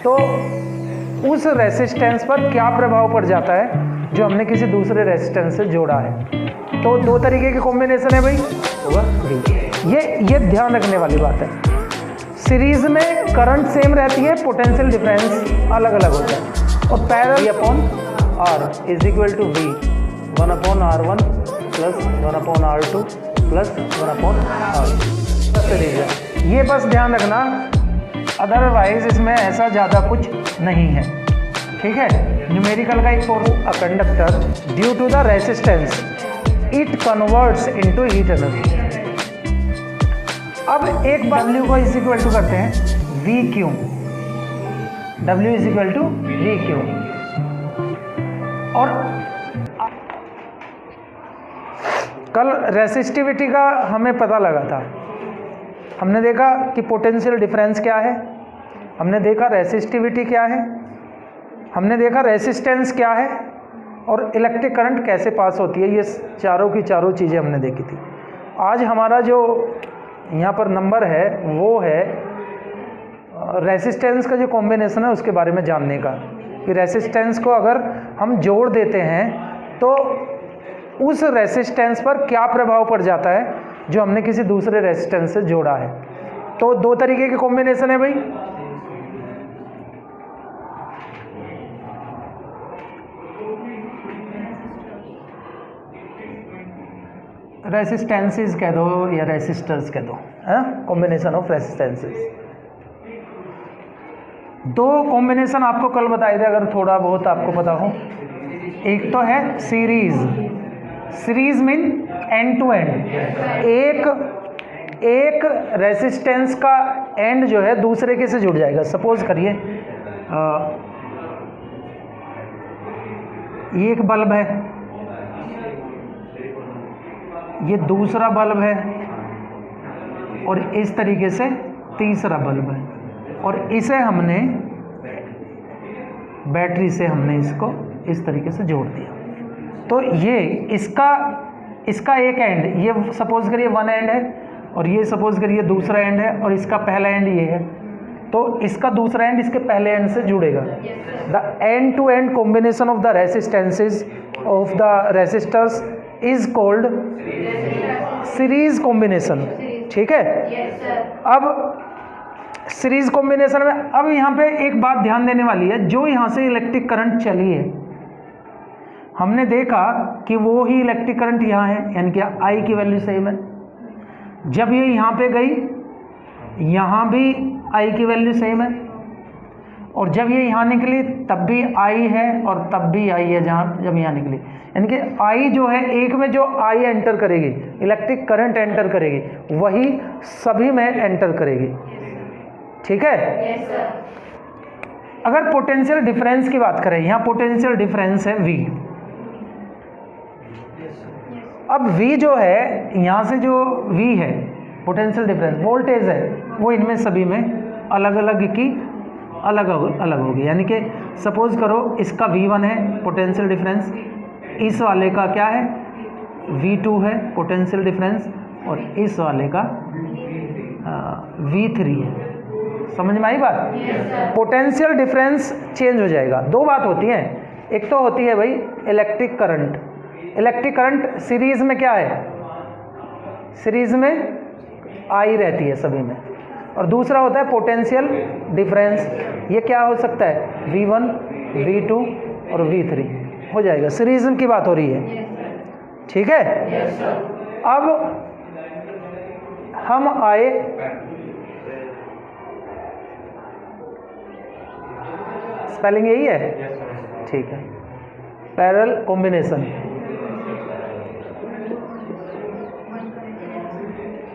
तो उस रेसिस्टेंस पर क्या प्रभाव पड़ जाता है जो हमने किसी दूसरे रेसिस्टेंस से जोड़ा है। तो दो तरीके के कॉम्बिनेशन है भाई, होगा ये ध्यान रखने वाली बात है। सीरीज में करंट सेम रहती है, पोटेंशियल डिफरेंस अलग अलग होता है। और parallel upon R is equal to V 1/R1 plus 1/R2 plus 1/R series है। ये बस ध्यान रखना, अदरवाइज इसमें ऐसा ज़्यादा कुछ नहीं है, ठीक है। न्यूमेरिकल का एक force, a conductor due to the resistance it converts into heat energy. अब एक W को इज इक्वल टू करते हैं VQ, W is equal to VQ। और कल रेसिस्टिविटी का हमें पता लगा था, हमने देखा कि पोटेंशियल डिफरेंस क्या है, हमने देखा रेसिस्टिविटी क्या है, हमने देखा रेसिस्टेंस क्या है, और इलेक्ट्रिक करंट कैसे पास होती है। ये चारों की चारों चीज़ें हमने देखी थी। आज हमारा जो यहाँ पर नंबर है वो है रेसिस्टेंस का जो कॉम्बिनेशन है उसके बारे में जानने का, कि रेसिस्टेंस को अगर हम जोड़ देते हैं तो उस रेसिस्टेंस पर क्या प्रभाव पड़ जाता है जो हमने किसी दूसरे रेसिस्टेंस से जोड़ा है। तो दो तरीके के कॉम्बिनेशन है भाई, रेसिस्टेंसेस कह दो या रेसिस्टर्स कह दो, है कॉम्बिनेशन ऑफ रेसिस्टेंसेस। दो कॉम्बिनेशन आपको कल बताए थे, अगर थोड़ा बहुत आपको पता हो। एक तो है series, series mean end to end, एक रेसिस्टेंस का एंड जो है दूसरे के से जुड़ जाएगा। सपोज करिए ये एक बल्ब है, ये दूसरा बल्ब है, और इस तरीके से तीसरा बल्ब है, और इसे हमने बैटरी से हमने इसको इस तरीके से जोड़ दिया। तो ये इसका एक एंड, ये सपोज करिए वन एंड है, और ये सपोज करिए दूसरा एंड है, और इसका पहला एंड ये है, तो इसका दूसरा एंड इसके पहले एंड से जुड़ेगा। The end to end combination of the resistances of the resistors is called series combination, ठीक है। अब सीरीज कॉम्बिनेशन में अब यहाँ पे एक बात ध्यान देने वाली है, जो यहाँ से इलेक्ट्रिक करंट चली है, हमने देखा कि वो ही इलेक्ट्रिक करंट यहाँ है, यानी कि I की वैल्यू सेम है। जब ये यहाँ पे गई, यहाँ भी I की वैल्यू सेम है, और जब ये यहाँ निकली तब भी I है, और तब भी I है जब यहाँ निकली। यानी कि I जो है, एक में जो I एंटर करेगी, इलेक्ट्रिक करंट एंटर करेगी, वही सभी में एंटर करेगी, ठीक है। अगर पोटेंशियल डिफरेंस की बात करें, यहाँ पोटेंशियल डिफरेंस है V। अब V जो है, यहाँ से जो V है पोटेंशियल डिफरेंस, वोल्टेज है, वो इनमें सभी में अलग अलग की अलग होगी। यानी कि सपोज करो इसका V1 है पोटेंशियल डिफरेंस, इस वाले का क्या है V2 है पोटेंशियल डिफरेंस, और इस वाले का V3 है। समझ में आई बात? पोटेंशियल डिफरेंस चेंज हो जाएगा। दो बात होती है, एक तो होती है भाई electric current. Electric current series में क्या है, सीरीज में I रहती है सभी में, और दूसरा होता है पोटेंशियल डिफरेंस। ये क्या हो सकता है, V1, V2 और V3 हो जाएगा। सीरीज की बात हो रही है, ठीक है। अब हम आए स्पेलिंग यही है, ठीक है, पैरेलल कॉम्बिनेशन।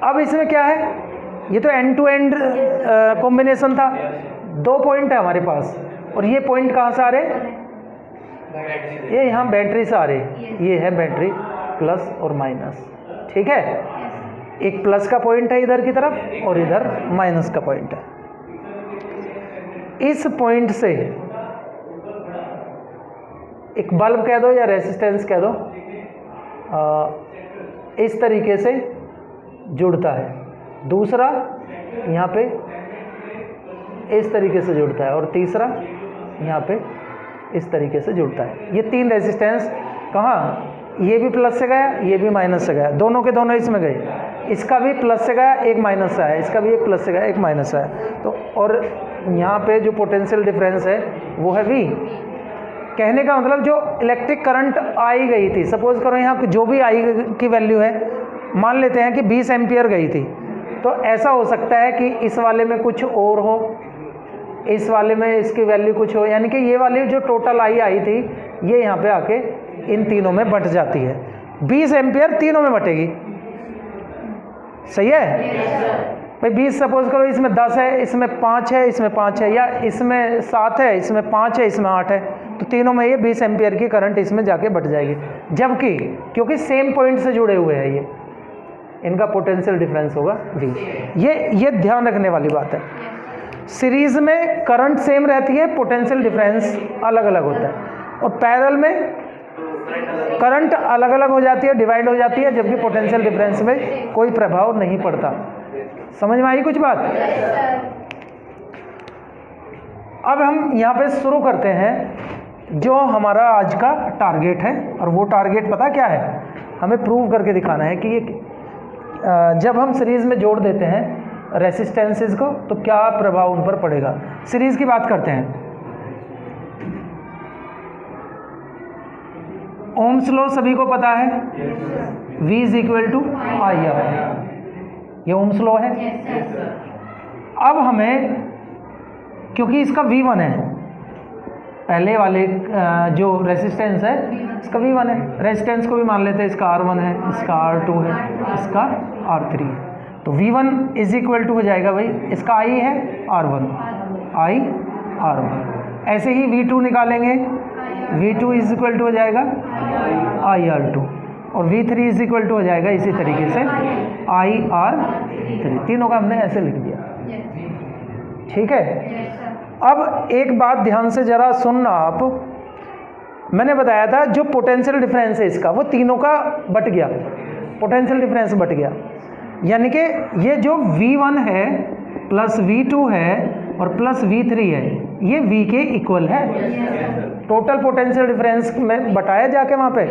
अब इसमें क्या है, ये तो एंड टू एंड कॉम्बिनेशन था। दो पॉइंट है हमारे पास, और ये पॉइंट कहाँ से आ रहे, ये यहाँ बैटरी से आ रहे। ये है बैटरी प्लस और माइनस, ठीक है। एक प्लस का पॉइंट है इधर की तरफ, और इधर माइनस का पॉइंट है। इस पॉइंट से एक बल्ब कह दो या रेसिस्टेंस कह दो, इस तरीके से जुड़ता है। दूसरा यहाँ पे इस तरीके से जुड़ता है और तीसरा यहाँ पे इस तरीके से जुड़ता है। ये 3 रेजिस्टेंस कहाँ, ये भी प्लस से गया, ये भी माइनस से गया, दोनों के दोनों इसमें गए। इसका भी प्लस से गया, एक माइनस से आया, इसका भी एक प्लस से गया, एक माइनस से आया। तो और यहाँ पे जो पोटेंशियल डिफरेंस है वो है V। कहने का मतलब जो इलेक्ट्रिक करंट आई गई थी, सपोज करो यहाँ जो भी आई की वैल्यू है, मान लेते हैं कि 20 एम्पियर गई थी, तो ऐसा हो सकता है कि इस वाले में कुछ और हो, इस वाले में इसकी वैल्यू कुछ हो, यानी कि ये वाली जो टोटल आई थी ये यहाँ पे आके इन तीनों में बट जाती है। 20 एम्पियर तीनों में बटेगी, सही है भाई। 20 सपोज करो इसमें 10 है, इसमें 5 है, इसमें 5 है, या इसमें 7 है, इसमें 5 है, इसमें 8 है, तो तीनों में ये 20 एम्पियर की करंट इसमें जाके बट जाएगी। जबकि क्योंकि सेम पॉइंट से जुड़े हुए हैं ये, इनका पोटेंशियल डिफरेंस होगा V। ये ध्यान रखने वाली बात है। सीरीज में करंट सेम रहती है, पोटेंशियल डिफरेंस अलग अलग होता है, और पैरेलल में करंट अलग अलग हो जाती है, डिवाइड हो जाती है, जबकि पोटेंशियल डिफरेंस में कोई प्रभाव नहीं पड़ता। समझ में आई कुछ बात? अब हम यहाँ पे शुरू करते हैं जो हमारा आज का टारगेट है, और वो टारगेट पता क्या है, हमें प्रूव करके दिखाना है कि ये जब हम सीरीज में जोड़ देते हैं रेसिस्टेंसेस को तो क्या प्रभाव उन पर पड़ेगा। सीरीज की बात करते हैं। ओम्स लॉ सभी को पता है, V is equal to I R, ये ओम्स लॉ है। अब हमें, क्योंकि इसका V1 है, पहले वाले जो रेसिस्टेंस है इसका V1 है, रेसिस्टेंस को भी मान लेते हैं, इसका R1 है, इसका R2 है, इसका R3 है, तो V1 इज इक्वल टू हो जाएगा भाई, इसका I है R1, I R1। ऐसे ही V2 निकालेंगे, V2 इज इक्वल टू हो जाएगा I R2, और V3 इज इक्वल टू हो जाएगा इसी तरीके से I R3। तीनों का हमने ऐसे लिख दिया, ठीक है। अब एक बात ध्यान से जरा सुनना आप, मैंने बताया था जो पोटेंशियल डिफरेंस है इसका, वो तीनों का बट गया, पोटेंशियल डिफरेंस बट गया, यानी कि ये जो V1 है प्लस V2 है और प्लस V3 है, ये V के इक्वल है। टोटल पोटेंशियल डिफरेंस में बटाया जाके वहाँ पे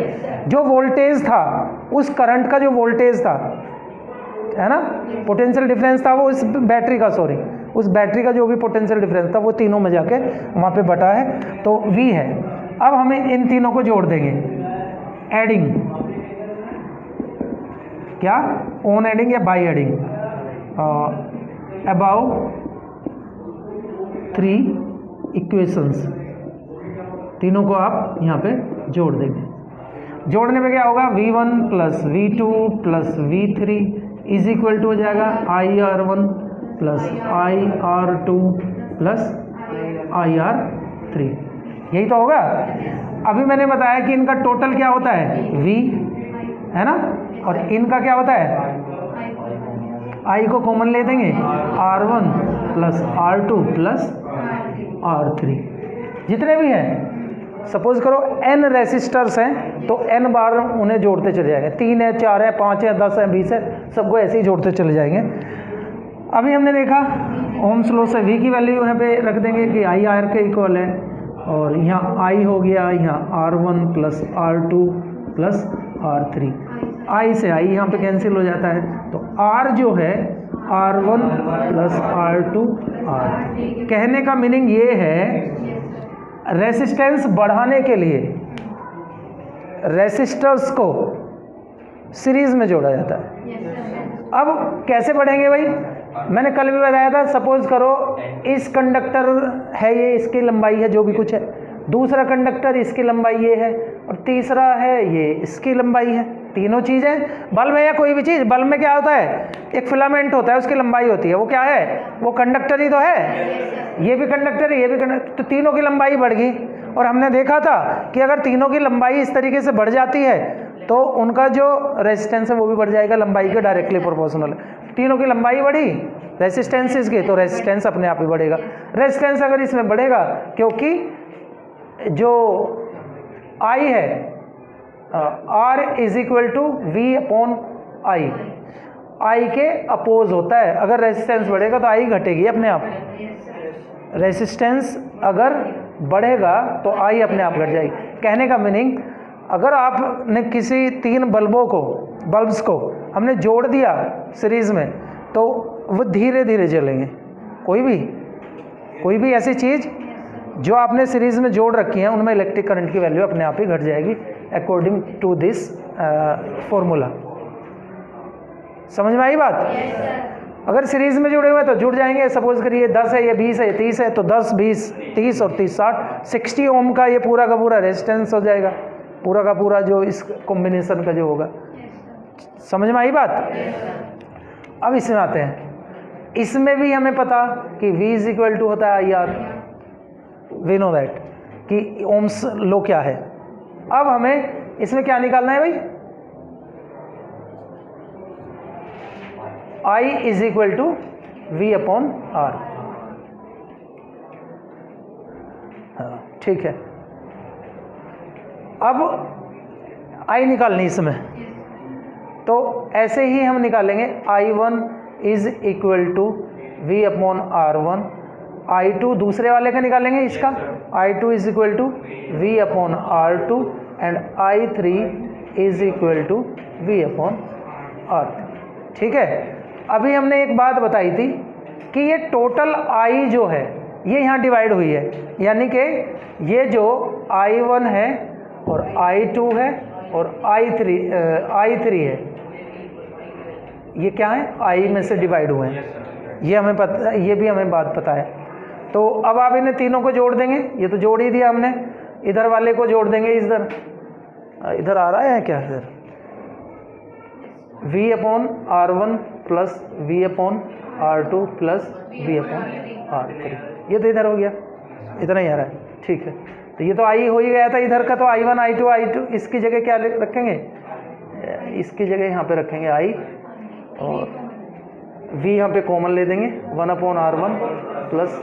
जो वोल्टेज था, उस करंट का जो वोल्टेज था, है ना, पोटेंशियल डिफरेंस था वो इस बैटरी का, सॉरी, उस बैटरी का जो भी पोटेंशियल डिफरेंस था वो तीनों में जाके वहाँ पे बटा है, तो V है। अब हमें इन तीनों को जोड़ देंगे, एडिंग, क्या ऑन एडिंग या बाई एडिंग, अबाउ 3 इक्वेशंस, तीनों को आप यहाँ पे जोड़ देंगे। जोड़ने पे क्या होगा, V1 plus V2 plus V3 is equal to हो जाएगा IR1 plus IR2 plus IR3, यही तो होगा। अभी मैंने बताया कि इनका टोटल क्या होता है, V, है ना, और इनका क्या होता है, I को कॉमन ले देंगे, R1 plus R2 plus R3, जितने भी हैं। सपोज करो n रेसिस्टर्स हैं तो n बार उन्हें जोड़ते चले जाएंगे, 3 है, 4 है, 5 है, 10 है, 20 है, सबको ऐसे ही जोड़ते चले जाएंगे। अभी हमने देखा ओम्स लॉ से V की वैल्यू यहाँ पे रख देंगे कि I R के इक्वल है, और यहाँ I हो गया, यहाँ R1 plus R2 plus R3, I से I यहाँ पे कैंसिल हो जाता है, तो R जो है R1 प्लस R2 R3। कहने का मीनिंग ये है, रेसिस्टेंस बढ़ाने के लिए रेसिस्टर्स को सीरीज में जोड़ा जाता है। अब कैसे बढ़ेंगे भाई, मैंने कल भी बताया था, सपोज करो इस कंडक्टर है, ये इसकी लंबाई है जो भी कुछ है, दूसरा कंडक्टर इसकी लंबाई ये है, और तीसरा है ये इसकी लंबाई है। तीनों चीज़ें बल्ब है या कोई भी चीज़, बल्ब में क्या होता है, एक फिलामेंट होता है, उसकी लंबाई होती है, वो क्या है, वो कंडक्टर ही तो है, ये भी कंडक्टर है, ये भी कंडक्टर, तो तीनों की लंबाई बढ़ गई। और हमने देखा था कि अगर तीनों की लंबाई इस तरीके से बढ़ जाती है तो उनका जो रेजिस्टेंस है वो भी बढ़ जाएगा, लंबाई के डायरेक्टली प्रोपोर्शनल। तीनों की लंबाई बढ़ी रेजिस्टेंस इसके, तो रेजिस्टेंस अपने आप ही बढ़ेगा। रेजिस्टेंस अगर इसमें बढ़ेगा, क्योंकि जो I है R is equal to V upon I, I के अपोज होता है। अगर रेजिस्टेंस बढ़ेगा तो आई घटेगी अपने आप। रेजिस्टेंस अगर बढ़ेगा तो आई अपने आप घट जाएगी। कहने का मीनिंग, अगर आपने किसी 3 बल्ब्स को हमने जोड़ दिया सीरीज में, तो वो धीरे धीरे जलेंगे। कोई भी ऐसी चीज़ जो आपने सीरीज में जोड़ रखी है, उनमें इलेक्ट्रिक करंट की वैल्यू अपने आप ही घट जाएगी अकॉर्डिंग टू दिस फॉर्मूला। समझ में आई बात? अगर सीरीज में जुड़े हुए तो जुड़ जाएंगे। सपोज करिए 10 है, ये 20 है, ये 30 है, तो 10, 20, 30 और 30 60 ओम का ये पूरा का पूरा रेजिस्टेंस हो जाएगा, पूरा का पूरा जो इस कॉम्बिनेशन का जो होगा। समझ में आई बात? अब इसमें आते हैं। इसमें भी हमें पता कि V इज इक्वल टू होता है IR, वी नो दैट कि ओम्स लो क्या है। अब हमें इसमें क्या निकालना है भाई? I is equal to V upon R। हाँ, ठीक है। अब I निकालनी इसमें, तो ऐसे ही हम निकालेंगे I1 is equal to V upon R1। I2 दूसरे वाले का निकालेंगे, इसका I2 is equal to V upon R2 and I3 is equal to V upon R3। ठीक है। अभी हमने एक बात बताई थी कि ये टोटल I जो है ये यहाँ डिवाइड हुई है, यानी कि ये जो I1 है और I2 है और I3 है, ये क्या है? I में से डिवाइड हुए हैं। ये हमें पता, ये भी हमें बात पता है। तो अब आप इन्हें तीनों को जोड़ देंगे। ये तो जोड़ ही दिया हमने। इधर वाले को जोड़ देंगे, इधर आ रहा है क्या? इधर V upon R1 plus V upon R2 plus V upon R3। ये तो इधर हो गया, इतना ही आ रहा है। ठीक है। तो ये तो I हो ही गया था इधर का, तो I1 I2 इसकी जगह क्या रखेंगे? इसकी जगह यहाँ पे रखेंगे I, और V यहाँ पे कॉमन ले देंगे, 1 अपॉन R1 प्लस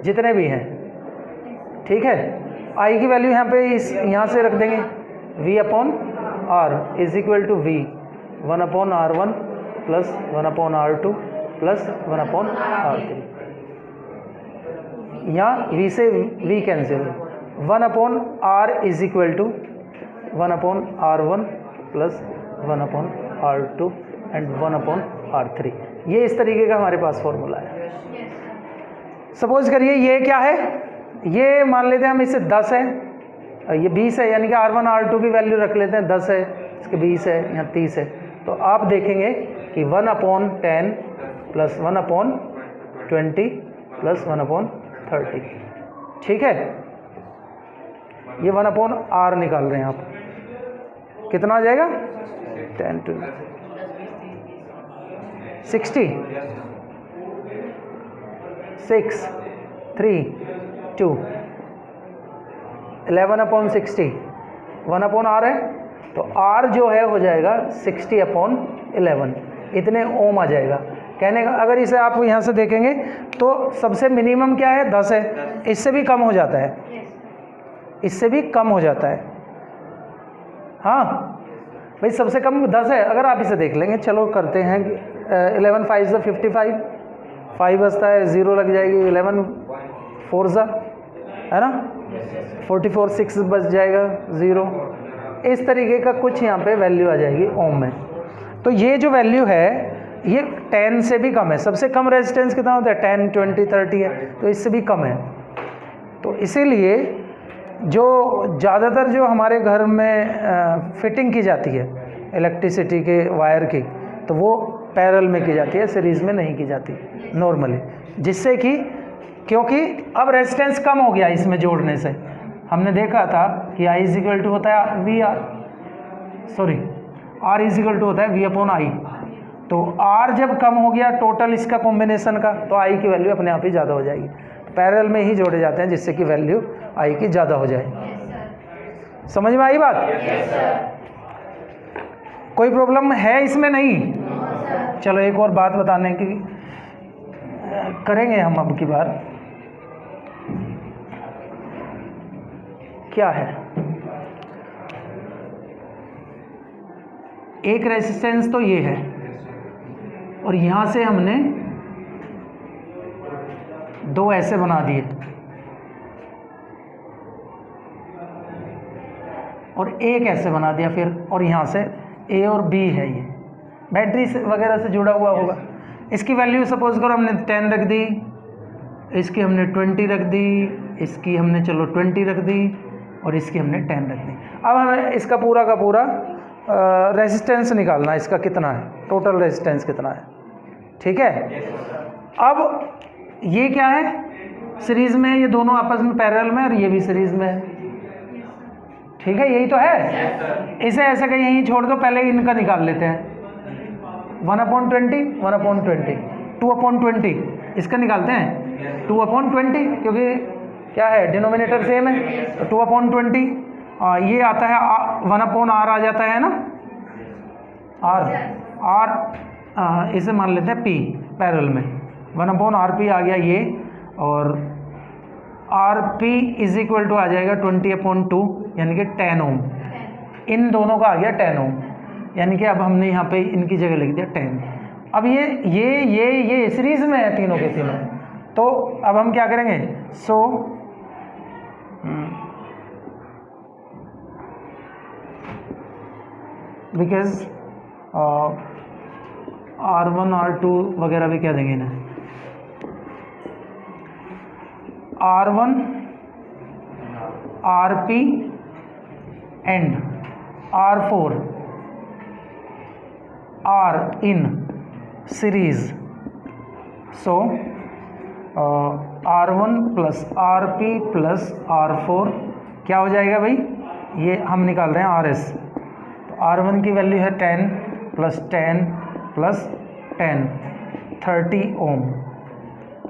जितने भी हैं। ठीक है। I की वैल्यू यहाँ पे यहाँ से रख देंगे, V upon R is equal to V 1 upon R1 plus 1 upon R2 plus 1 upon R3। यहाँ V से V cancel, 1 upon R is equal to 1 upon R1 plus 1 upon R2 and 1 upon R3। ये इस तरीके का हमारे पास formula है। Suppose करिए ये क्या है? ये मान लेते हैं हम, इससे 10 है, ये 20 है, यानी कि R1 R2 की वैल्यू रख लेते हैं 10 है, इसके 20 है, यहाँ 30 है। तो आप देखेंगे कि 1 upon 10 plus 1 upon 20 plus 1 upon 30। ठीक है। ये 1 अपॉन R निकाल रहे हैं आप, कितना आ जाएगा? 10 to 60, 6, 3, 2, 11 अपॉन 60, 1 अपॉन R है, तो R जो है हो जाएगा 60 अपॉन 11, इतने ओम आ जाएगा। कहने का अगर इसे आप यहाँ से देखेंगे तो सबसे मिनिमम क्या है? 10 है। इससे भी कम हो जाता है, इससे भी कम हो जाता है। हाँ भाई, सबसे कम 10 है। अगर आप इसे देख लेंगे, चलो करते हैं 11 5 से 55, 5 बचता है, 0 लग जाएगी, 11 4 सा है ना, 44 6 बच जाएगा, 0। इस तरीके का कुछ यहाँ पे वैल्यू आ जाएगी ओम में। तो ये जो वैल्यू है ये 10 से भी कम है। सबसे कम रेजिस्टेंस कितना होता है? 10, 20, 30 है, तो इससे भी कम है। तो इसीलिए जो ज़्यादातर जो हमारे घर में फिटिंग की जाती है इलेक्ट्रिसिटी के वायर की, तो वो पैरेलल में की जाती है, सीरीज़ में नहीं की जाती नॉर्मली, जिससे कि क्योंकि अब रेजिस्टेंस कम हो गया इसमें जोड़ने से। हमने देखा था कि I इज इक्वल टू होता है R इज इक्वल टू होता है V अपॉन I। तो R जब कम हो गया टोटल इसका कॉम्बिनेशन का, तो I की वैल्यू अपने आप ही ज़्यादा हो जाएगी। पैरेलल में ही जोड़े जाते हैं जिससे कि वैल्यू I की ज़्यादा हो जाए। समझ में आई बात? कोई प्रॉब्लम है इसमें? नहीं। चलो एक और बात बताने की करेंगे हम अब की बार। क्या है? एक रेजिस्टेंस तो ये है, और यहाँ से हमने दो ऐसे बना दिए, और एक ऐसे बना दिया फिर, और यहाँ से ए और बी है, ये बैटरी से वगैरह से जुड़ा हुआ होगा। इसकी वैल्यू सपोज करो हमने 10 रख दी, इसकी हमने 20 रख दी, इसकी हमने चलो 20 रख दी, और इसकी हमने 10 रख दी। अब हमें इसका पूरा का पूरा रेजिस्टेंस निकालना है, इसका कितना है, टोटल रेजिस्टेंस कितना है। ठीक है, अब ये क्या है, सीरीज़ में, ये दोनों आपस में पैरेलल में, और ये भी सीरीज़ में है। ठीक है, यही तो है। इसे ऐसे कहीं यहीं छोड़ दो, पहले इनका निकाल लेते हैं। 1/20, 1/20, 2/20, इसका निकालते हैं 2/20, क्योंकि क्या है, डिनोमिनेटर सेम है, तो 2/20 ये आता है 1/r आ जाता है ना, r इसे मान लेते हैं p पैरेलल में, 1/rp आ गया ये, और rp इज इक्वल टू आ जाएगा 20/2 यानी कि 10 ओम। इन दोनों का आ गया 10 ओम, यानी कि अब हमने यहाँ पे इनकी जगह लिख दिया 10। अब ये सीरीज में है तीनों के तीनों, तो अब हम क्या करेंगे, सो बिकॉज R1 R2 वगैरह भी क्या देंगे ना, R1 RP and R4 are in series, so R1 plus RP plus R4 क्या हो जाएगा भाई, ये हम निकाल रहे हैं RS, तो R1 की वैल्यू है 10 प्लस 10 प्लस 10 30 ओम,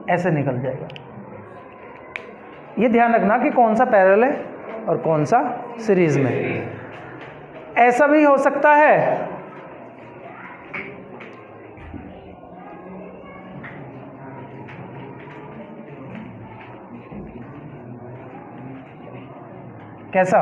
ऐसे निकल जाएगा। ये ध्यान रखना कि कौन सा पैरेलल है और कौन सा सीरीज में। ऐसा भी हो सकता है कैसा,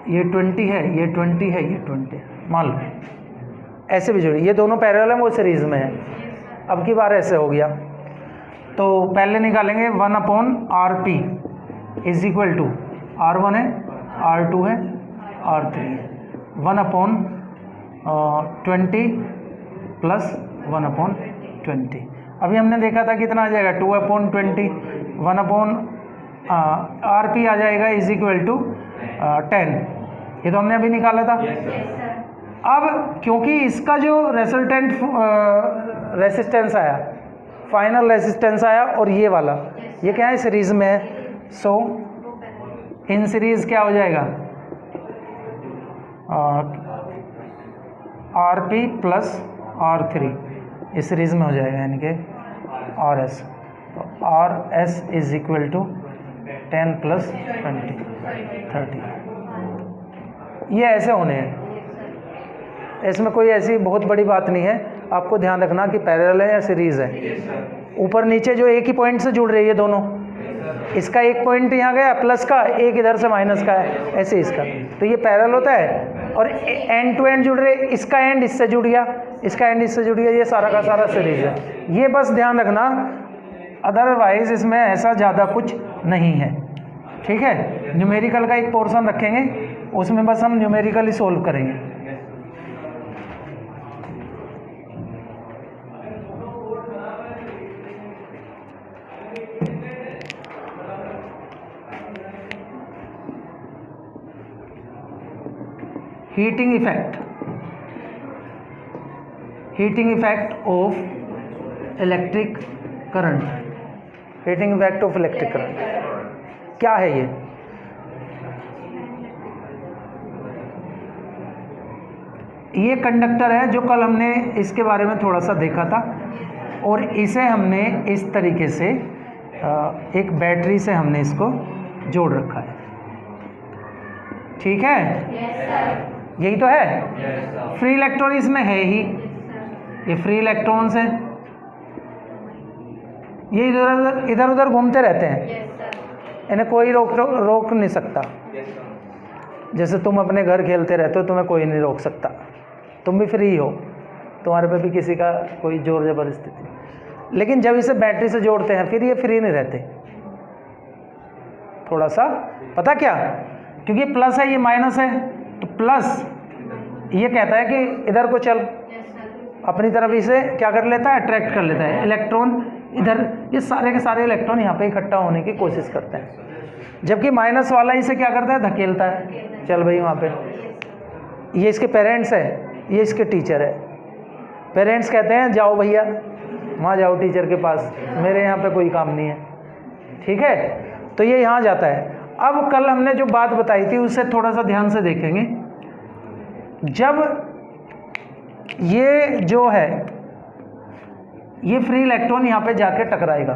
ये 20 है, ये 20 है, ये 20 है, मान लो ऐसे भी जुड़े, ये दोनों पैरेलल हैं, वो सीरीज में है। अब की बार ऐसे हो गया, तो पहले निकालेंगे 1/RP is equal to R1 है, R2 है, R3 है, 1/20 प्लस 1/20। अभी हमने देखा था कितना आ जाएगा, 2/20, 1/RP आ जाएगा इज इक्वल टू 10, ये तो हमने अभी निकाला था। अब क्योंकि इसका जो रिजल्टेंट रेसिस्टेंस आया, फाइनल रेसिस्टेंस आया, और ये वाला ये क्या है, सीरीज में है, सो इन सीरीज क्या हो जाएगा, RP प्लस R3 इस सीरीज में हो जाएगा, यानी कि RS, तो RS is equal to 10 plus 20 30। ये ऐसे होने हैं, इसमें कोई ऐसी बहुत बड़ी बात नहीं है। आपको ध्यान रखना कि पैरेलल है या सीरीज है। ऊपर नीचे जो एक ही पॉइंट से जुड़ रही है दोनों, इसका एक पॉइंट यहाँ गया प्लस का, एक इधर से माइनस का है, ऐसे इसका, तो ये पैरेलल होता है। और एंड टू एंड जुड़ रहे, इसका एंड इससे जुड़ गया, इसका एंड इससे जुड़ गया, ये सारा का सारा सीरीज है। ये बस ध्यान रखना, अदरवाइज इसमें ऐसा ज़्यादा कुछ नहीं है। ठीक है, न्यूमेरिकल का एक पोर्शन रखेंगे, उसमें बस हम न्यूमेरिकली सोल्व करेंगे। Heating effect of electric current, heating effect of electric current क्या है ये कंडक्टर है जो कल हमने इसके बारे में थोड़ा सा देखा था, और इसे हमने इस तरीके से एक बैटरी से हमने इसको जोड़ रखा है। ठीक है, यही तो है। फ्री इलेक्ट्रॉन इसमें है ही, ये फ्री इलेक्ट्रॉन्स हैं, ये इधर उधर घूमते रहते हैं, इन्हें कोई रोक नहीं सकता। जैसे तुम अपने घर खेलते रहते हो, तुम्हें कोई नहीं रोक सकता, तुम भी फ्री हो, तुम्हारे पे भी किसी का कोई जोर जबरदस्ती नहीं। लेकिन जब इसे बैटरी से जोड़ते हैं फिर ये फ्री नहीं रहते, थोड़ा सा पता क्या, क्योंकि प्लस है ये माइनस है, तो प्लस ये कहता है कि इधर को चल, अपनी तरफ इसे क्या कर लेता है, अट्रैक्ट कर लेता है। इलेक्ट्रॉन इधर, ये सारे के सारे इलेक्ट्रॉन यहाँ पे इकट्ठा होने की कोशिश करते हैं, जबकि माइनस वाला इसे क्या करता है, धकेलता है, चल भाई वहाँ पे। ये इसके पेरेंट्स है, ये इसके टीचर है। पेरेंट्स कहते हैं जाओ भैया वहाँ जाओ टीचर के पास, मेरे यहाँ पे कोई काम नहीं है। ठीक है, तो ये यहाँ जाता है। अब कल हमने जो बात बताई थी उससे थोड़ा सा ध्यान से देखेंगे। जब ये जो है ये फ्री इलेक्ट्रॉन यहाँ पे जाके टकराएगा।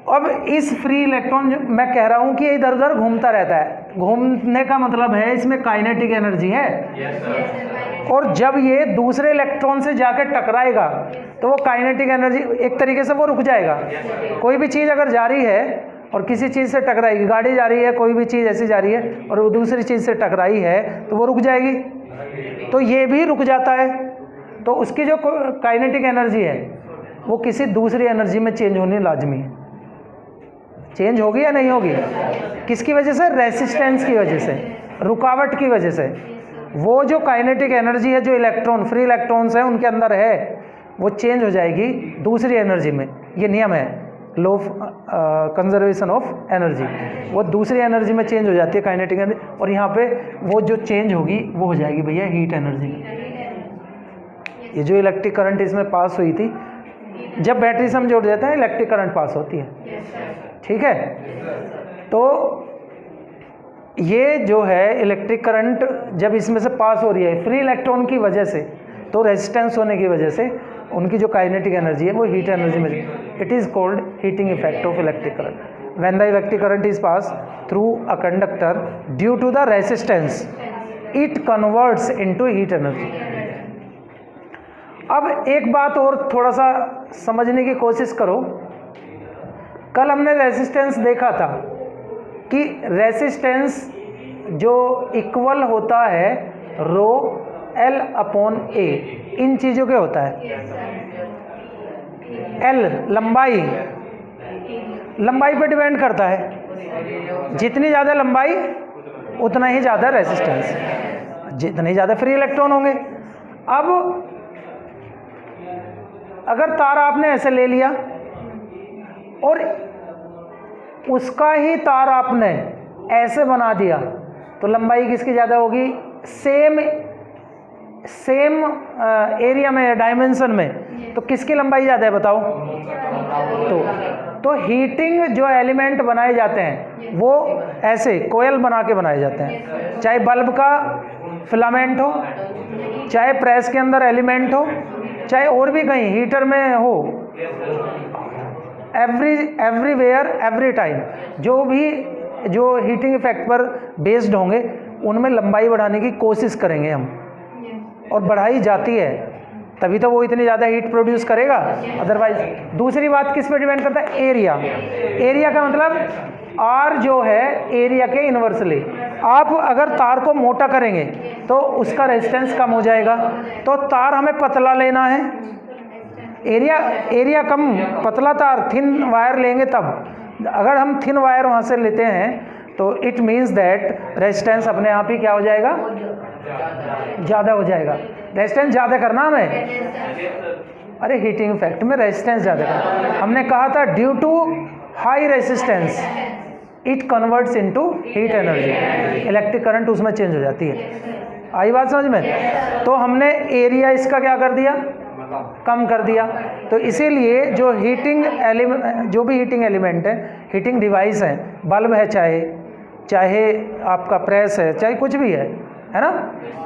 अब इस फ्री इलेक्ट्रॉन जो मैं कह रहा हूँ कि इधर उधर घूमता रहता है, घूमने का मतलब है इसमें काइनेटिक एनर्जी है। और जब ये दूसरे इलेक्ट्रॉन से जाकर टकराएगा तो वो काइनेटिक एनर्जी एक तरीके से वो रुक जाएगा। कोई भी चीज़ अगर जा रही है और किसी चीज़ से टकराएगी, गाड़ी जा रही है, कोई भी चीज़ ऐसी जा रही है और वो दूसरी चीज़ से टकराई है तो वो रुक जाएगी, तो ये भी रुक जाता है। तो उसकी जो काइनेटिक एनर्जी है वो किसी दूसरी एनर्जी में चेंज होनी लाजमी है। चेंज होगी या नहीं होगी? किसकी वजह से? रेसिस्टेंस की वजह से, रुकावट की वजह से। वो जो काइनेटिक एनर्जी है जो इलेक्ट्रॉन, फ्री इलेक्ट्रॉन्स हैं उनके अंदर है, वो चेंज हो जाएगी दूसरी एनर्जी में। ये नियम है law of conservation of energy, वो दूसरी एनर्जी में चेंज हो जाती है काइनेटिक एनर्जी, और यहाँ पे वो जो चेंज होगी वो हो जाएगी भैया हीट एनर्जी में। ये जो इलेक्ट्रिक करंट इसमें पास हुई थी, जब बैटरी से हम जोड़ देते हैं इलेक्ट्रिक करंट पास होती है। ठीक है, तो ये जो है इलेक्ट्रिक करंट जब इसमें से पास हो रही है फ्री इलेक्ट्रॉन की वजह से, तो रेजिस्टेंस होने की वजह से उनकी जो काइनेटिक एनर्जी है वो हीट एनर्जी में, it is called heating effect of electric current when the electric current is pass through a conductor due to the resistance it converts into heat energy. अब एक बात और थोड़ा सा समझने की कोशिश करो। कल हमने रेजिस्टेंस देखा था कि रेजिस्टेंस जो इक्वल होता है रो एल अपॉन ए, इन चीज़ों के होता है। एल लंबाई, लंबाई पे डिपेंड करता है, जितनी ज़्यादा लंबाई उतना ही ज़्यादा रेजिस्टेंस, जितने ज़्यादा फ्री इलेक्ट्रॉन होंगे। अब अगर तार आपने ऐसे ले लिया और उसका ही तार आपने ऐसे बना दिया तो लंबाई किसकी ज़्यादा होगी? सेम एरिया में, डायमेंशन में, तो किसकी लंबाई ज़्यादा है बताओ? तो हीटिंग जो एलिमेंट बनाए जाते हैं वो ऐसे कोयल बना के बनाए जाते हैं, चाहे बल्ब का फिलामेंट हो, चाहे प्रेस के अंदर एलिमेंट हो, चाहे और भी कहीं हीटर में हो, एवरीवेयर एवरी टाइम जो हीटिंग इफेक्ट पर बेस्ड होंगे उनमें लंबाई बढ़ाने की कोशिश करेंगे हम, और बढ़ाई जाती है तभी तो वो इतनी ज़्यादा हीट प्रोड्यूस करेगा, अदरवाइज। दूसरी बात किस पे डिपेंड करता है? एरिया। एरिया का मतलब आर जो है एरिया के इन्वर्सली। आप अगर तार को मोटा करेंगे तो उसका रेजिस्टेंस कम हो जाएगा, तो तार हमें पतला लेना है, एरिया कम, पतला तार, थिन वायर लेंगे तब। अगर हम थिन वायर वहाँ से लेते हैं तो इट मीन्स दैट रेजिस्टेंस अपने आप ही क्या हो जाएगा? ज़्यादा हो जाएगा। रेजिस्टेंस ज़्यादा करना हमें, अरे हीटिंग इफेक्ट में रेजिस्टेंस ज़्यादा करना। हमने कहा था due to high resistance it converts into heat energy, electric current उसमें चेंज हो जाती है। आई बात समझ में? तो हमने एरिया इसका क्या कर दिया? कम कर दिया। तो इसीलिए जो भी हीटिंग एलिमेंट है, हीटिंग डिवाइस है, बल्ब है, चाहे आपका प्रेस है, चाहे कुछ भी है ना,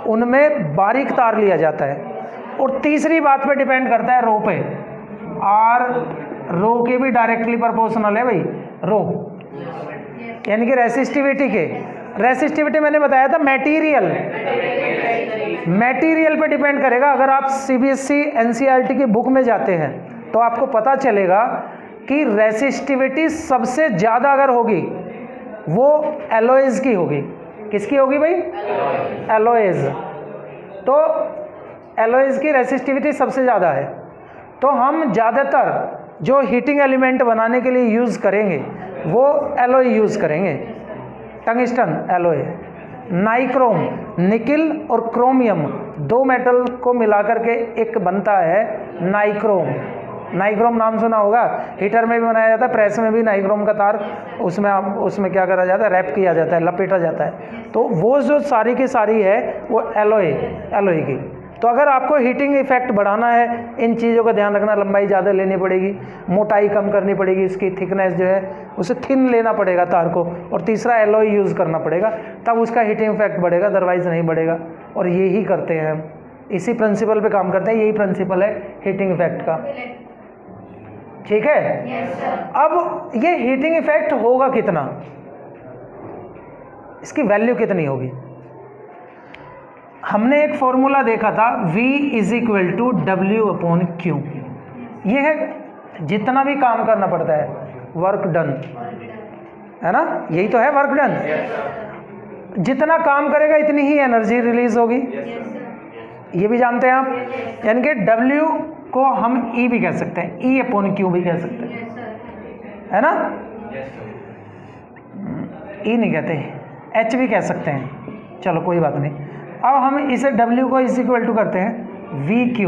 उनमें बारीक तार लिया जाता है। और तीसरी बात पे डिपेंड करता है रो पे, आर रो के भी डायरेक्टली प्रोपोर्शनल है भाई। रो, यानी कि रेसिस्टिविटी के, रेसिस्टिविटी मैंने बताया था मटेरियल पे डिपेंड करेगा। अगर आप सीबीएसई एनसीईआरटी की बुक में जाते हैं तो आपको पता चलेगा कि रेसिस्टिविटी सबसे ज़्यादा अगर होगी वो एलॉयज़ की होगी। किसकी होगी भाई? एलॉयज़। तो एलॉयज़ की रेसिस्टिविटी सबसे ज़्यादा है। तो हम ज़्यादातर जो हीटिंग एलिमेंट बनाने के लिए यूज़ करेंगे वो एलॉय यूज़ करेंगे, टंगस्टन एलॉय। नाइक्रोम, निकिल और क्रोमियम, दो मेटल को मिलाकर के एक बनता है नाइक्रोम। नाइक्रोम नाम सुना होगा, हीटर में भी बनाया जाता है, प्रेस में भी नाइक्रोम का तार उसमें क्या करा जाता है, रैप किया जाता है, लपेटा जाता है। तो वो जो सारी की सारी है वो एलॉय की। तो अगर आपको हीटिंग इफेक्ट बढ़ाना है, इन चीज़ों का ध्यान रखना, लंबाई ज़्यादा लेनी पड़ेगी, मोटाई कम करनी पड़ेगी, इसकी थिकनेस जो है उसे थिन लेना पड़ेगा तार को, और तीसरा एलॉय यूज़ करना पड़ेगा, तब उसका हीटिंग इफेक्ट बढ़ेगा, अदरवाइज़ नहीं बढ़ेगा। और यही करते हैं हम, इसी प्रिंसिपल पे काम करते हैं, यही प्रिंसिपल है हीटिंग इफेक्ट का। ठीक है? अब ये हीटिंग इफेक्ट होगा कितना, इसकी वैल्यू कितनी होगी? हमने एक फॉर्मूला देखा था, V = W/Q। ये है जितना भी काम करना पड़ता है, वर्क डन, है ना? यही तो है वर्क डन। जितना काम करेगा इतनी ही एनर्जी रिलीज होगी, ये भी जानते हैं आप। यानी कि W को हम E भी कह सकते हैं, E/Q भी कह सकते हैं, है ना? E नहीं कहते, H भी कह सकते हैं, चलो कोई बात नहीं। अब हम इसे W को = करते हैं VQ,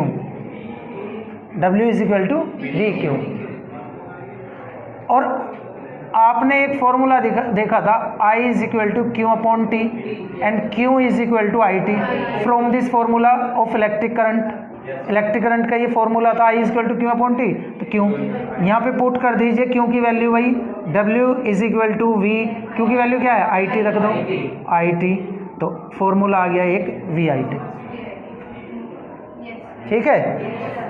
W = VQ। और आपने एक फॉर्मूला देखा था, I = Q/T and Q = IT from this formula of electric current. Electric current का ये फॉर्मूला था, I = Q/T, तो Q यहाँ पे पुट कर दीजिए, Q की वैल्यू वही W = V, Q की वैल्यू क्या है, IT रख दो, IT, तो फॉर्मूला आ गया एक VIT। ठीक है?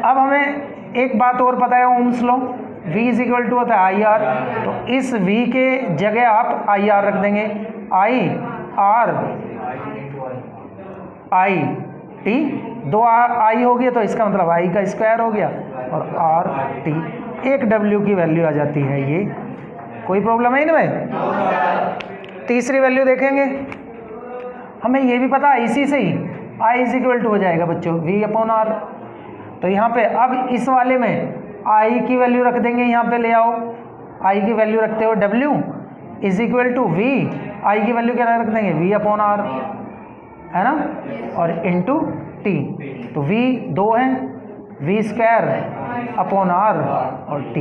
अब हमें एक बात और पता है, ओम्स लॉ, V = होता है IR, तो इस V के जगह आप IR रख देंगे, IT, दो I हो गया तो इसका मतलब I का स्क्वायर हो गया, और RT, एक W की वैल्यू आ जाती है ये। कोई प्रॉब्लम है इनमें? तीसरी वैल्यू देखेंगे, हमें ये भी पता है इसी से ही I = हो जाएगा बच्चों V/R। तो यहाँ पे अब इस वाले में I की वैल्यू रख देंगे, यहाँ पे ले आओ, I की वैल्यू रखते हो W = V, I की वैल्यू क्या रख देंगे, V/R, है ना, और इंटू T। तो V 2 है, V²/R और T,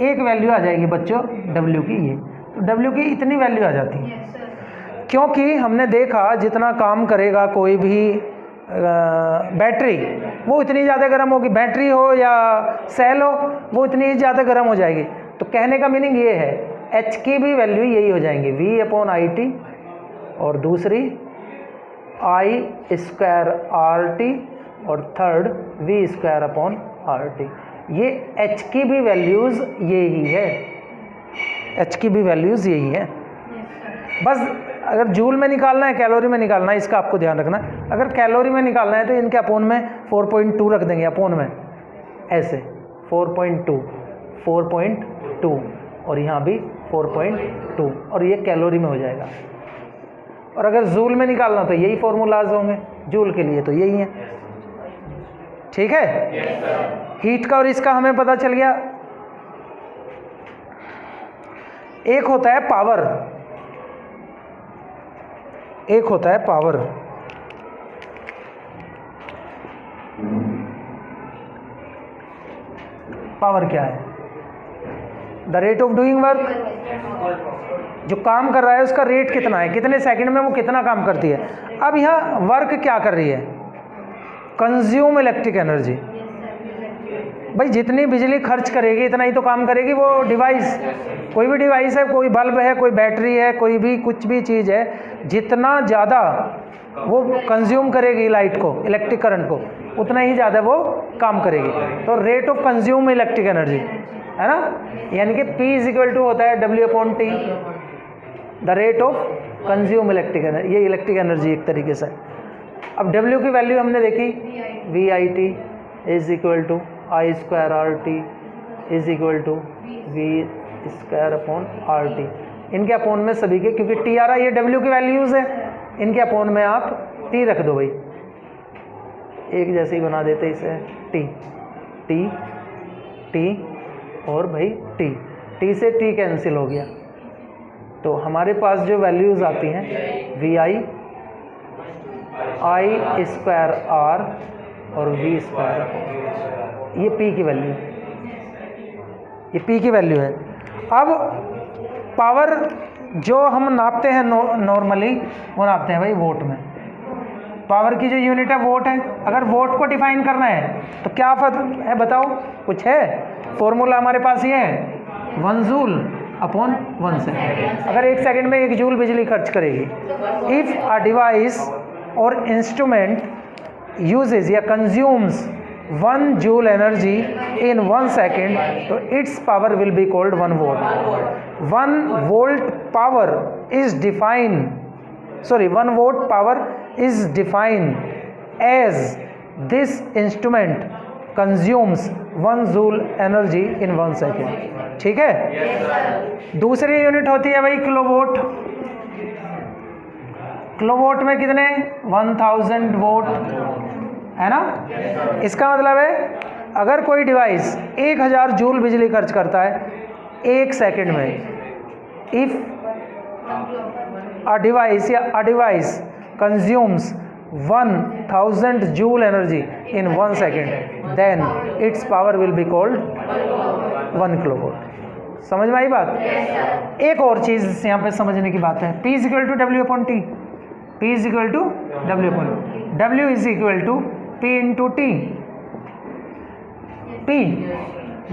एक वैल्यू आ जाएगी बच्चों W की, ये तो W की इतनी वैल्यू आ जाती है। क्योंकि हमने देखा जितना काम करेगा कोई भी बैटरी, वो इतनी ज़्यादा गर्म होगी, बैटरी हो या सेल हो, वो इतनी ज़्यादा गर्म हो जाएगी। तो कहने का मीनिंग ये है, H की भी वैल्यू यही हो जाएंगी, V/IT, और दूसरी I²RT, और थर्ड V²/RT। ये H की भी वैल्यूज़ यही है, H की भी वैल्यूज़ यही है। बस अगर जूल में निकालना है, कैलोरी में निकालना है, इसका आपको ध्यान रखना है। अगर कैलोरी में निकालना है तो इनके अपोन में 4.2 रख देंगे, अपोन में ऐसे 4.2, और यहाँ भी 4.2, और ये कैलोरी में हो जाएगा। और अगर जूल में निकालना तो यही फॉर्मूलाज होंगे जूल के लिए, तो यही है। ठीक है? हीट का और इसका हमें पता चल गया। एक होता है पावर, एक होता है पावर। पावर क्या है? The rate of doing work, जो काम कर रहा है उसका रेट कितना है, कितने सेकंड में वो कितना काम करती है। अब यहाँ वर्क क्या कर रही है, कंज्यूम इलेक्ट्रिक एनर्जी। भाई जितनी बिजली खर्च करेगी इतना ही तो काम करेगी वो डिवाइस, कोई भी डिवाइस है, कोई बल्ब है, कोई बैटरी है, कोई भी कुछ भी चीज़ है, जितना ज़्यादा वो कंज्यूम करेगी लाइट को, इलेक्ट्रिक करंट को, उतना ही ज़्यादा वो काम करेगी। तो rate of consume electric energy है ना, यानी कि P इज इक्वल टू होता है W/T, the rate of consume electric energy. ये इलेक्ट्रिक एनर्जी एक तरीके से। अब W की वैल्यू हमने देखी, VIT is equal to I²RT is equal to V²/RT। इनके अपोन में सभी के, क्योंकि TRI ये W की वैल्यूज़ है, इनके अपोन में आप T रख दो भाई, एक जैसे ही बना देते इसे, T और भाई T से T कैंसिल हो गया। तो हमारे पास जो वैल्यूज़ आती हैं VI I²R और V², ये P की वैल्यू, ये P की वैल्यू है। अब पावर जो हम नापते हैं नॉर्मली, वो नापते हैं भाई वोट में। पावर की जो यूनिट है वोट है। अगर वोट को डिफाइन करना है तो क्या है बताओ, कुछ है? फॉर्मूला हमारे पास ये है, 1 जूल/1 सेकेंड। अगर 1 सेकेंड में 1 जूल बिजली खर्च करेगी, इफ़ अ डिवाइस और इंस्ट्रूमेंट यूजेज या consumes 1 joule energy in 1 second, तो its power will be called 1 volt. 1 volt power is define, 1 watt power is defined as this instrument consumes 1 joule energy in 1 second। ठीक है? दूसरी unit होती है भाई किलोवोट। किलोवोट में कितने? 1000 वोट, है ना। इसका मतलब है अगर कोई डिवाइस 1000 जूल बिजली खर्च करता है 1 सेकेंड में, if a device consumes 1000 joule energy in 1 second, then its power will be called 1 kilowatt। समझ में आई बात? एक और चीज़ यहाँ पे समझने की बात है, P is equal to W/T। P is equal to W is equal to P into T। P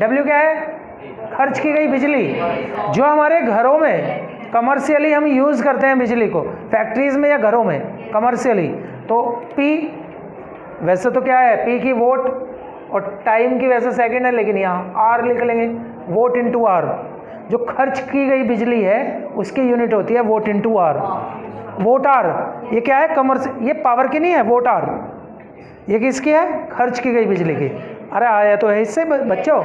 W क्या है? खर्च की गई बिजली। जो हमारे घरों में कमर्शियली हम यूज़ करते हैं बिजली को, फैक्ट्रीज़ में या घरों में कमर्शियली, तो P वैसे तो क्या है, P की वोट और टाइम की वैसे सेकंड है, लेकिन यहाँ R लिख लेंगे, वोट इंटू R। जो खर्च की गई बिजली है उसकी यूनिट होती है vote into R। Vote R ये क्या है? ये पावर की नहीं है, वोट R ये किसकी है? खर्च की गई बिजली की। अरे आया तो है इससे बच्चों,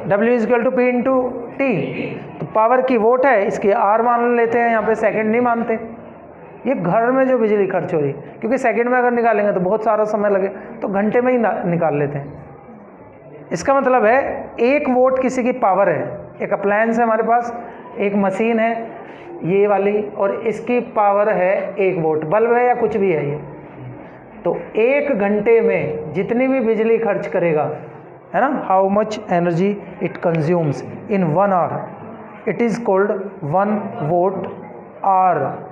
W is equal to P into T। तो पावर की वोट है, इसकी R मान लेते हैं, यहाँ पे सेकंड नहीं मानते। ये घर में जो बिजली खर्च हो रही, क्योंकि सेकंड में अगर निकालेंगे तो बहुत सारा समय लगे, तो घंटे में ही निकाल लेते हैं। इसका मतलब है 1 वोट किसी की पावर है। एक अप्लायंस है हमारे पास, एक मशीन है ये वाली, और इसकी पावर है 1 वोट। बल्ब है या कुछ भी है ये, तो 1 घंटे में जितनी भी बिजली खर्च करेगा, है ना, how much energy it consumes in 1 hour, it is called 1 watt hour.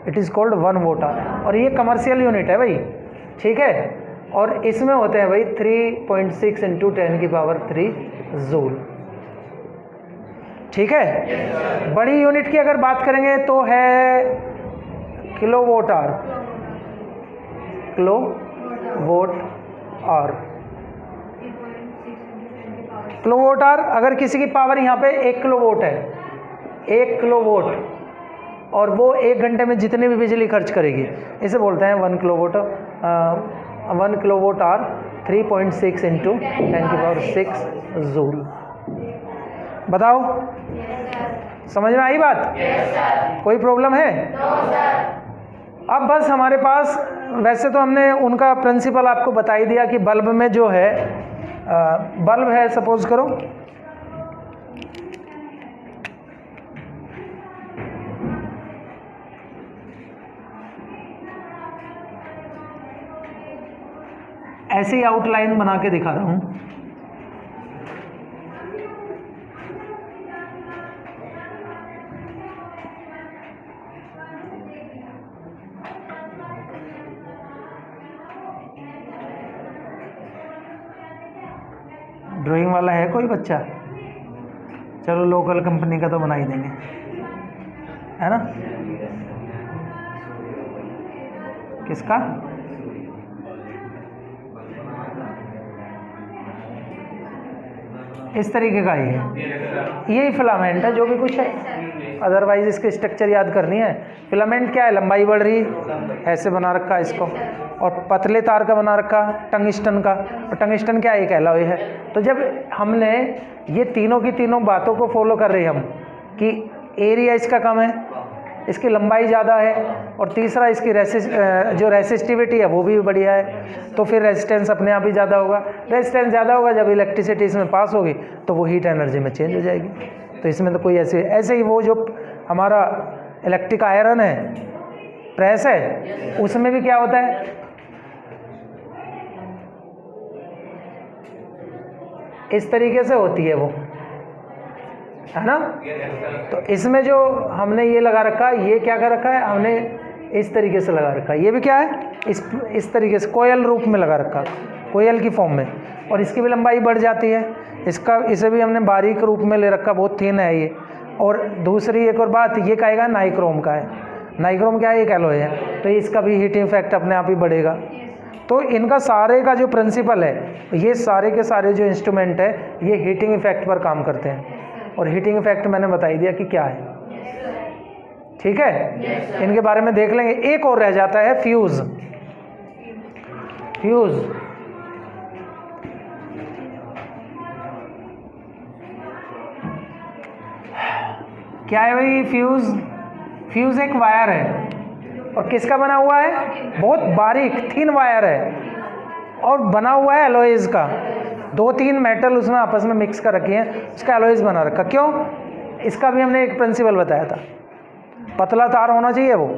It is called 1 watt hour. और ये कमर्शियल यूनिट है भाई, ठीक है। और इसमें होते हैं भाई 3.6 इंटू 10⁻³ जूल, ठीक है। बड़ी यूनिट की अगर बात करेंगे तो है kilowatt hour. Kilowatt hour, kilowatt hour. अगर किसी की पावर यहाँ पे 1 किलोवोट है, 1 किलोवोट, और वो 1 घंटे में जितनी भी बिजली खर्च करेगी, इसे बोलते हैं 1 किलोवोट। 1 किलोवोट आवर 3.6 इंटू 10⁻⁶ जूल। बताओ, समझ में आई बात? कोई प्रॉब्लम है? अब बस हमारे पास, वैसे तो हमने उनका प्रिंसिपल आपको बता ही दिया कि बल्ब में जो है, बल्ब है सपोज करो, ऐसे ही आउटलाइन बना के दिखा रहा हूँ। ड्राइंग वाला है कोई बच्चा? चलो लोकल कंपनी का तो बना ही देंगे, है ना, किसका? इस तरीके का ही है, यही फिलामेंट है जो भी कुछ है, अदरवाइज इसकी स्ट्रक्चर याद करनी है। फिलामेंट क्या है? लंबाई बढ़ रही, ऐसे बना रखा है इसको, और पतले तार का बना रखा टंगस्टन का, और टंगस्टन क्या एक एलॉय है। तो जब हमने ये तीनों की तीनों बातों को फॉलो कर रहे हैं हम कि एरिया इसका कम है, इसकी लंबाई ज़्यादा है, और तीसरा इसकी जो रेसिस्टिविटी है वो भी बढ़िया है, तो फिर रेजिस्टेंस अपने आप ही ज़्यादा होगा। रेजिस्टेंस ज़्यादा होगा, जब इलेक्ट्रिसिटी इसमें पास होगी तो वो हीट एनर्जी में चेंज हो जाएगी। तो इसमें तो कोई ऐसे ही वो जो हमारा इलेक्ट्रिक आयरन है, प्रेस है, उसमें भी क्या होता है, इस तरीके से होती है वो, है ना। तो इसमें जो हमने ये लगा रखा है, ये क्या कर रखा है हमने, इस तरीके से लगा रखा है। ये भी क्या है, इस तरीके से कोयल रूप में लगा रखा, कोयल की फॉर्म में, और इसकी भी लंबाई बढ़ जाती है। इसे भी हमने बारीक रूप में ले रखा, बहुत थिन है ये। और दूसरी एक और बात, ये कहेगा नाइक्रोम का है। नाइक्रोम क्या है? एक एलॉय है, तो इसका भी हीटिंग इफेक्ट अपने आप ही बढ़ेगा। तो इनका सारे का जो प्रिंसिपल है, ये सारे के सारे जो इंस्ट्रूमेंट है ये हीटिंग इफेक्ट पर काम करते हैं, और हीटिंग इफेक्ट मैंने बता ही दिया कि क्या है। ठीक है, इनके बारे में देख लेंगे। एक और रह जाता है फ्यूज। फ्यूज क्या है भाई? फ्यूज एक वायर है, और किसका बना हुआ है? बहुत बारीक थिन वायर है, और बना हुआ है एलॉयज का। 2-3 मेटल उसमें आपस में मिक्स कर रखी हैं, उसका एलॉयज बना रखा। क्यों? इसका भी हमने एक प्रिंसिपल बताया था, पतला तार होना चाहिए वो,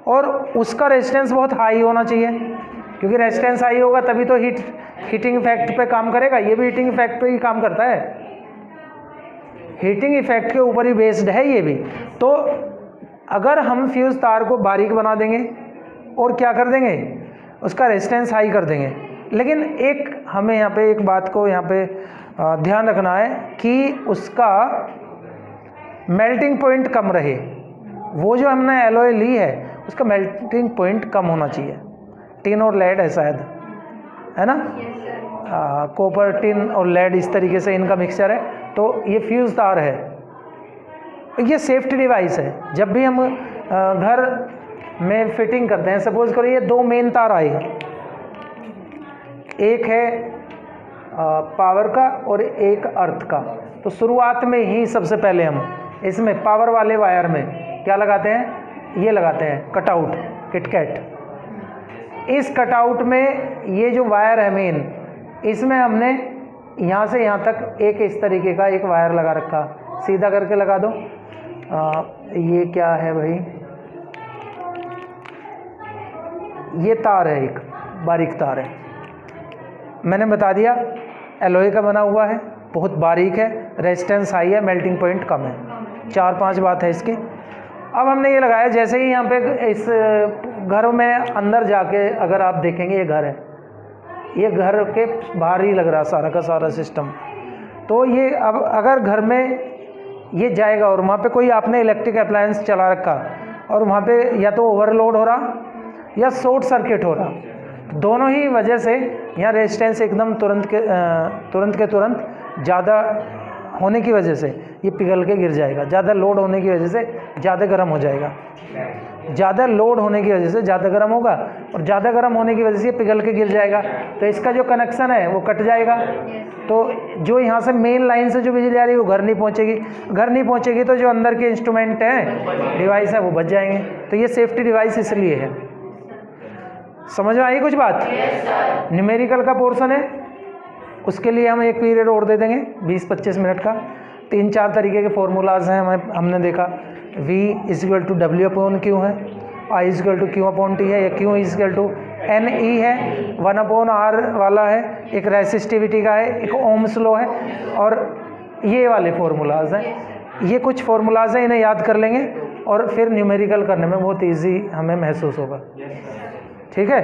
और उसका रेजिस्टेंस बहुत हाई होना चाहिए, क्योंकि रेजिस्टेंस हाई होगा तभी तो हीटिंग इफेक्ट पे काम करेगा। ये भी हीटिंग इफेक्ट पे ही काम करता है, हीटिंग इफेक्ट के ऊपर ही बेस्ड है ये भी। तो अगर हम फ्यूज तार को बारीक बना देंगे और क्या कर देंगे, उसका रेजिस्टेंस हाई कर देंगे, लेकिन एक हमें यहाँ पे एक बात को यहाँ पे ध्यान रखना है कि उसका मेल्टिंग पॉइंट कम रहे। वो जो हमने एलॉय ली है उसका मेल्टिंग पॉइंट कम होना चाहिए। टिन और लेड है शायद, है ना, कॉपर, टिन और लेड, इस तरीके से इनका मिक्सचर है। तो ये फ्यूज तार है, ये सेफ्टी डिवाइस है। जब भी हम घर में फिटिंग करते हैं, सपोज करो ये 2 मेन तार आए, एक है पावर का और एक अर्थ का, तो शुरुआत में ही सबसे पहले हम इसमें पावर वाले वायर में क्या लगाते हैं? ये लगाते हैं कटआउट, किटकैट। इस कटआउट में ये जो वायर है मेन, इसमें हमने यहाँ से यहाँ तक एक इस तरीके का एक वायर लगा रखा, सीधा करके लगा दो। ये क्या है भाई? ये तार है, एक बारीक तार है, मैंने बता दिया एलॉय का बना हुआ है, बहुत बारीक है, रेजिस्टेंस हाई है, मेल्टिंग पॉइंट कम है। 4-5 बात है इसकी। अब हमने ये लगाया, जैसे ही यहाँ पे इस घर में अंदर जाके अगर आप देखेंगे, ये घर है, ये घर के बाहर ही लग रहा सारा का सारा सिस्टम। तो ये अब अगर घर में ये जाएगा और वहाँ पे कोई आपने इलेक्ट्रिक अप्लायंस चला रखा और वहाँ पे या तो ओवरलोड हो रहा या शॉर्ट सर्किट हो रहा, तो दोनों ही वजह से यहाँ रेजिस्टेंस एकदम तुरंत के तुरंत ज़्यादा होने की वजह से ये पिघल के गिर जाएगा। ज़्यादा लोड होने की वजह से ज़्यादा गर्म हो जाएगा, ज़्यादा लोड होने की वजह से ज़्यादा गर्म होगा, और ज़्यादा गर्म होने की वजह से ये पिघल के गिर जाएगा। तो इसका जो कनेक्शन है वो कट जाएगा। तो जो यहाँ से मेन लाइन से जो बिजली आ रही है वो घर नहीं पहुँचेगी, तो जो अंदर के इंस्ट्रूमेंट हैं, डिवाइस है, वो बच जाएंगे। तो ये सेफ्टी डिवाइस इसलिए है। समझ में आई कुछ बात? न्यूमेरिकल का पोर्शन है, उसके लिए हम एक पीरियड और दे देंगे 20-25 मिनट का। 3-4 तरीके के फॉर्मूलाज हैं हमने देखा। V = W/Q है, I = Q/T है, या Q = NE है, 1/R वाला है, एक रेसिस्टिविटी का है, एक ओम्स लॉ है, और ये वाले फॉर्मूलाज हैं। ये कुछ फॉर्मूलाज हैं, इन्हें याद कर लेंगे और फिर न्यूमेरिकल करने में बहुत ईजी हमें महसूस होगा। ठीक है?